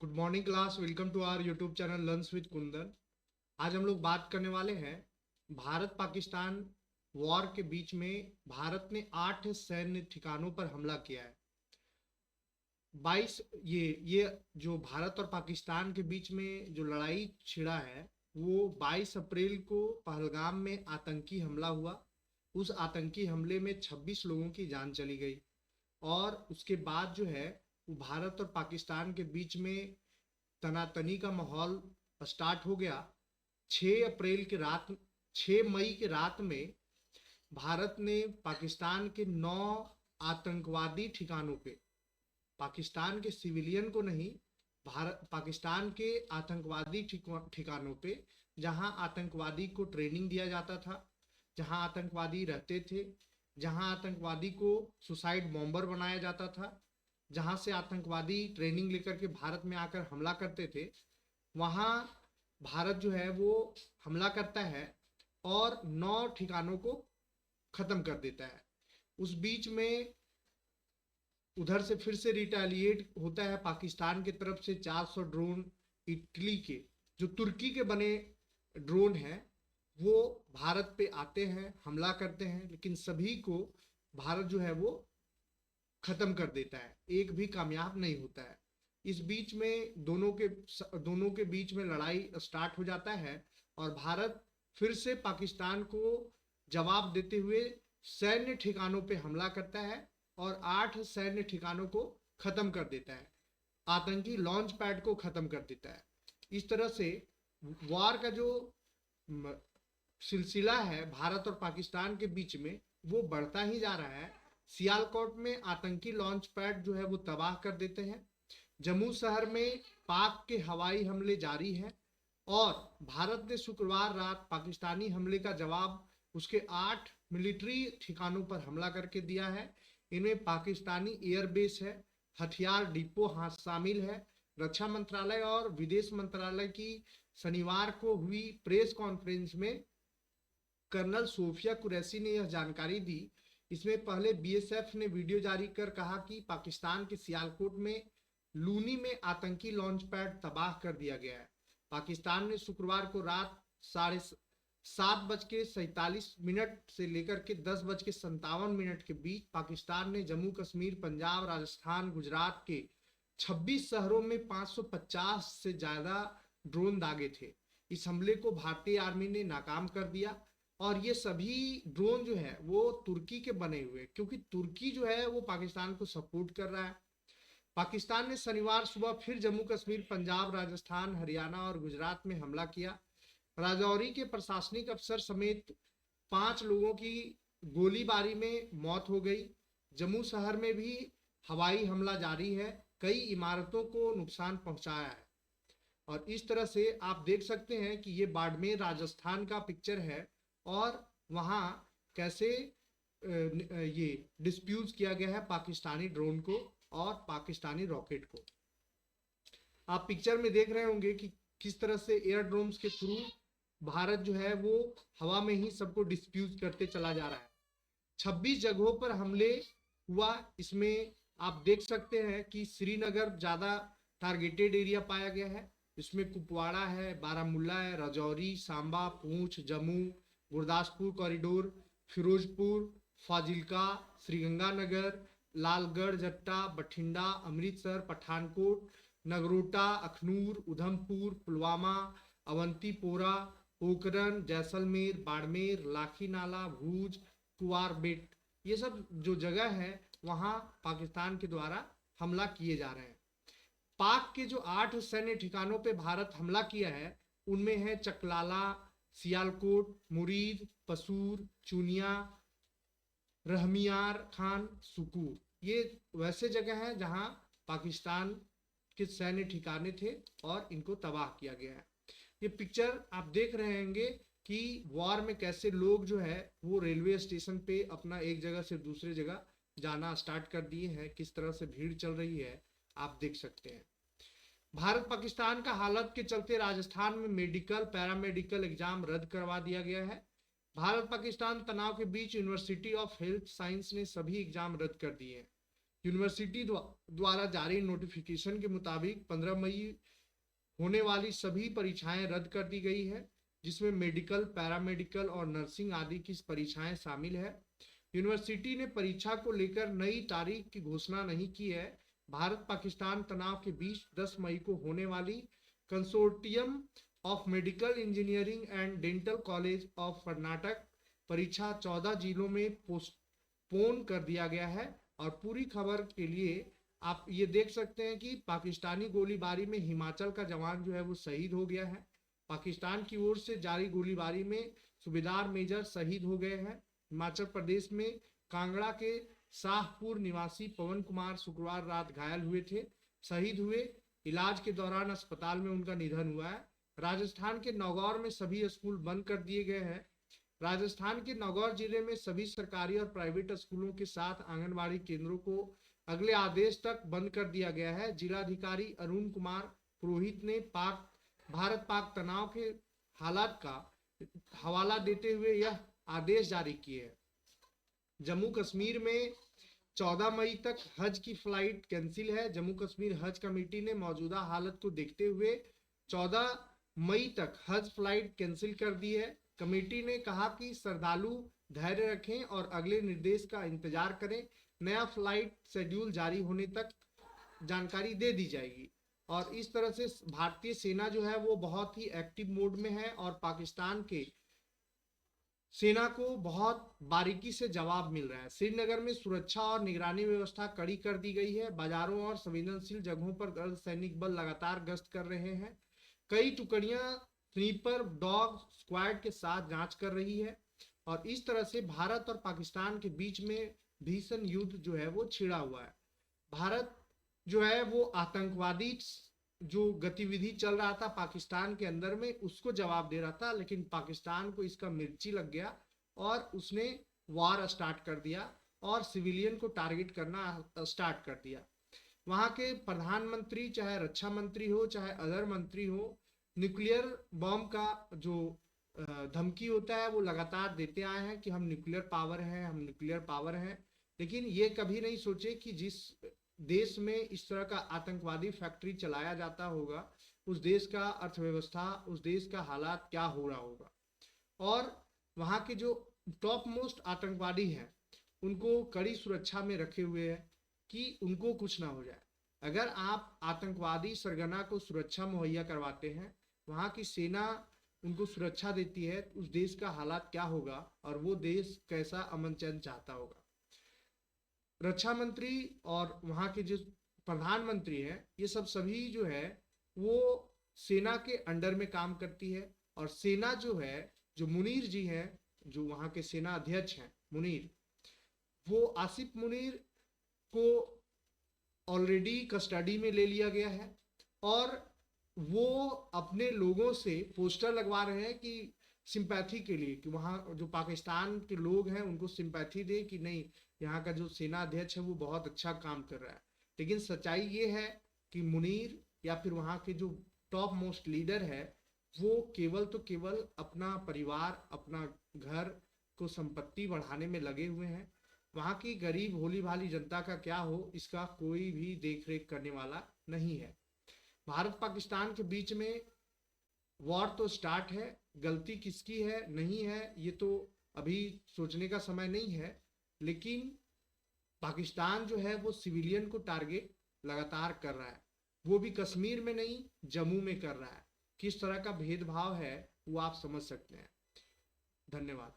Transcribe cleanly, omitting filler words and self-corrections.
Good morning class. Welcome to our YouTube channel learns with Kundan. आज हम लोग बात करने वाले हैं भारत पाकिस्तान वॉर के बीच में भारत ने 8 सैन्य ठिकानों पर हमला किया है। 22 ये जो भारत और पाकिस्तान के बीच में जो लड़ाई छिड़ा है वो 22 अप्रैल को पहलगाम में आतंकी हमला हुआ। उस आतंकी हमले में 26 लोगों की जान चली गई और उसके बाद जो है वो भारत और पाकिस्तान के बीच में तनातनी का माहौल स्टार्ट हो गया। 6 अप्रैल की रात 6 मई की रात में भारत ने पाकिस्तान के 9 आतंकवादी ठिकानों पे, पाकिस्तान के सिविलियन को नहीं, भारत पाकिस्तान के आतंकवादी ठिकानों पे, जहां आतंकवादी को ट्रेनिंग दिया जाता था, जहां आतंकवादी रहते थे, जहां आतंकवादी को सुसाइड बॉम्बर बनाया जाता था, जहां से आतंकवादी ट्रेनिंग लेकर के भारत में आकर हमला करते थे, वहां भारत जो है वो हमला करता है और 9 ठिकानों को खत्म कर देता है। उस बीच में उधर से फिर से रिटेलिएट होता है पाकिस्तान की तरफ से। 400 ड्रोन इटली के, जो तुर्की के बने ड्रोन हैं, वो भारत पे आते हैं, हमला करते हैं, लेकिन सभी को भारत जो है वो खत्म कर देता है, एक भी कामयाब नहीं होता है। इस बीच में दोनों के बीच में लड़ाई स्टार्ट हो जाता है और भारत फिर से पाकिस्तान को जवाब देते हुए सैन्य ठिकानों पे हमला करता है और 8 सैन्य ठिकानों को खत्म कर देता है, आतंकी लॉन्च पैड को खत्म कर देता है। इस तरह से वार का जो सिलसिला है भारत और पाकिस्तान के बीच में वो बढ़ता ही जा रहा है। सियालकोट में आतंकी लॉन्च पैड जो है वो तबाह कर देते हैं। जम्मू शहर में पाक के हवाई हमले जारी हैं और भारत ने शुक्रवार रात पाकिस्तानी हमले का जवाब उसके 8 मिलिट्री ठिकानों पर हमला करके दिया है। इनमें पाकिस्तानी एयरबेस है, हथियार डिपो हाथ शामिल है। रक्षा मंत्रालय और विदेश मंत्रालय की शनिवार को हुई प्रेस कॉन्फ्रेंस में कर्नल सोफिया कुरैशी ने यह जानकारी दी। इसमें पहले बीएसएफ ने वीडियो जारी कर कहा कि पाकिस्तान के सियालकोट में लूनी में आतंकी लॉन्च पैड तबाह कर दिया गया है। पाकिस्तान ने शुक्रवार को रात 7:47 से लेकर के 10:57 के बीच पाकिस्तान ने जम्मू कश्मीर, पंजाब, राजस्थान, गुजरात के 26 शहरों में 550 से ज्यादा ड्रोन दागे थे। इस हमले को भारतीय आर्मी ने नाकाम कर दिया और ये सभी ड्रोन जो है वो तुर्की के बने हुए, क्योंकि तुर्की जो है वो पाकिस्तान को सपोर्ट कर रहा है। पाकिस्तान ने शनिवार सुबह फिर जम्मू कश्मीर, पंजाब, राजस्थान, हरियाणा और गुजरात में हमला किया। राजौरी के प्रशासनिक अफसर समेत 5 लोगों की गोलीबारी में मौत हो गई। जम्मू शहर में भी हवाई हमला जारी है, कई इमारतों को नुकसान पहुंचाया है। और इस तरह से आप देख सकते हैं कि ये बाड़मेर राजस्थान का पिक्चर है और वहाँ कैसे ये डिस्प्यूज किया गया है पाकिस्तानी ड्रोन को और पाकिस्तानी रॉकेट को। आप पिक्चर में देख रहे होंगे कि किस तरह से एयर ड्रोन्स के थ्रू भारत जो है वो हवा में ही सबको डिस्प्यूज करते चला जा रहा है। 26 जगहों पर हमले हुआ। इसमें आप देख सकते हैं कि श्रीनगर ज्यादा टारगेटेड एरिया पाया गया है। इसमें कुपवाड़ा है, बारामूला है, राजौरी, सांबा, पूंछ, जम्मू, गुरदासपुर कॉरिडोर, फिरोजपुर, फाजिल्का, श्रीगंगानगर, लालगढ़ जट्टा, बठिंडा, अमृतसर, पठानकोट, नगरोटा, अखनूर, उधमपुर, पुलवामा, अवंतीपोरा, पोखरण, जैसलमेर, बाड़मेर, लाखी नाला, भूज, कुआरबेट, ये सब जो जगह है वहां पाकिस्तान के द्वारा हमला किए जा रहे हैं। पाक के जो 8 सैन्य ठिकानों पे भारत हमला किया है उनमें है चकलाला, सियालकोट, मुरीद, पसूर, चुनिया, रहमियार खान, सुकूर। ये वैसे जगह हैं जहां पाकिस्तान के सैन्य ठिकाने थे और इनको तबाह किया गया है। ये पिक्चर आप देख रहे होंगे कि वॉर में कैसे लोग जो है वो रेलवे स्टेशन पे अपना एक जगह से दूसरे जगह जाना स्टार्ट कर दिए हैं, किस तरह से भीड़ चल रही है आप देख सकते हैं। भारत पाकिस्तान का हालत के चलते राजस्थान में मेडिकल पैरामेडिकल एग्जाम रद्द करवा दिया गया है। भारत पाकिस्तान तनाव के बीच यूनिवर्सिटी ऑफ हेल्थ साइंस ने सभी एग्जाम रद्द कर दिए हैं। यूनिवर्सिटी द्वारा जारी नोटिफिकेशन के मुताबिक 15 मई होने वाली सभी परीक्षाएं रद्द कर दी गई है, जिसमें मेडिकल, पैरामेडिकल और नर्सिंग आदि की परीक्षाएं शामिल है। यूनिवर्सिटी ने परीक्षा को लेकर नई तारीख की घोषणा नहीं की है। भारत पाकिस्तान तनाव के बीच 10 मई को होने वाली consortium of medical engineering and dental college of Karnataka परीक्षा 14 जिलों में पोस्टपोन कर दिया गया है। और पूरी खबर के लिए आप ये देख सकते हैं कि पाकिस्तानी गोलीबारी में हिमाचल का जवान जो है वो शहीद हो गया है। पाकिस्तान की ओर से जारी गोलीबारी में सूबेदार मेजर शहीद हो गए हैं। हिमाचल प्रदेश में कांगड़ा के शाहपुर निवासी पवन कुमार शुक्रवार रात घायल हुए थे, शहीद हुए। इलाज के दौरान अस्पताल में उनका निधन हुआ है। राजस्थान के नागौर में सभी स्कूल बंद कर दिए गए हैं। राजस्थान के नागौर जिले में सभी सरकारी और प्राइवेट स्कूलों के साथ आंगनबाड़ी केंद्रों को अगले आदेश तक बंद कर दिया गया है। जिलाधिकारी अरुण कुमार पुरोहित ने भारत पाक तनाव के हालात का हवाला देते हुए यह आदेश जारी किए हैं। जम्मू कश्मीर में 14 मई तक हज की फ्लाइट कैंसिल है। जम्मू कश्मीर हज कमेटी ने मौजूदा हालत को देखते हुए 14 मई तक हज फ्लाइट कैंसिल कर दी है। कमेटी ने कहा कि श्रद्धालु धैर्य रखें और अगले निर्देश का इंतजार करें। नया फ्लाइट शेड्यूल जारी होने तक जानकारी दे दी जाएगी। और इस तरह से भारतीय सेना जो है वो बहुत ही एक्टिव मोड में है और पाकिस्तान के सेना को बहुत बारीकी से जवाब मिल रहा है। श्रीनगर में सुरक्षा और निगरानी व्यवस्था कड़ी कर दी गई है। बाजारों और संवेदनशील जगहों पर अर्धसैनिक बल लगातार गश्त कर रहे हैं। कई टुकड़ियां स्नीपर डॉग स्क्वाड के साथ जांच कर रही है। और इस तरह से भारत और पाकिस्तान के बीच में भीषण युद्ध जो है वो छिड़ा हुआ है। भारत जो है वो आतंकवादी जो गतिविधि चल रहा था पाकिस्तान के अंदर में उसको जवाब दे रहा था, लेकिन पाकिस्तान को इसका मिर्ची लग गया और उसने वार स्टार्ट कर दिया और सिविलियन को टारगेट करना स्टार्ट कर दिया। वहां के प्रधानमंत्री, चाहे रक्षा मंत्री हो चाहे अदर मंत्री हो, न्यूक्लियर बॉम्ब का जो धमकी होता है वो लगातार देते आए हैं कि हम न्यूक्लियर पावर हैं, हम न्यूक्लियर पावर हैं। लेकिन ये कभी नहीं सोचे कि जिस देश में इस तरह का आतंकवादी फैक्ट्री चलाया जाता होगा उस देश का अर्थव्यवस्था, उस देश का हालात क्या हो रहा होगा। और वहाँ के जो टॉप मोस्ट आतंकवादी हैं उनको कड़ी सुरक्षा में रखे हुए हैं कि उनको कुछ ना हो जाए। अगर आप आतंकवादी सरगना को सुरक्षा मुहैया करवाते हैं, वहाँ की सेना उनको सुरक्षा देती है, उस देश का हालात क्या होगा और वो देश कैसा अमन चैन चाहता होगा। रक्षा मंत्री और वहाँ के जो प्रधानमंत्री हैं ये सब सभी जो है वो सेना के अंडर में काम करती है। और सेना जो है, जो मुनीर जी हैं, जो वहाँ के सेना अध्यक्ष हैं मुनीर, वो आसिफ मुनीर को ऑलरेडी कस्टडी में ले लिया गया है और वो अपने लोगों से पोस्टर लगवा रहे हैं कि सिंपैथी के लिए, कि वहाँ जो पाकिस्तान के लोग हैं उनको सिंपैथी दे कि नहीं, यहाँ का जो सेना अध्यक्ष है वो बहुत अच्छा काम कर रहा है। लेकिन सच्चाई ये है कि मुनीर या फिर वहाँ के जो टॉप मोस्ट लीडर है वो केवल तो केवल अपना परिवार, अपना घर को संपत्ति बढ़ाने में लगे हुए हैं। वहाँ की गरीब भोली भाली जनता का क्या हो इसका कोई भी देख रेख करने वाला नहीं है। भारत पाकिस्तान के बीच में वॉर तो स्टार्ट है, गलती किसकी है नहीं है ये तो अभी सोचने का समय नहीं है। लेकिन पाकिस्तान जो है वो सिविलियन को टारगेट लगातार कर रहा है, वो भी कश्मीर में नहीं जम्मू में कर रहा है। किस तरह का भेदभाव है वो आप समझ सकते हैं। धन्यवाद।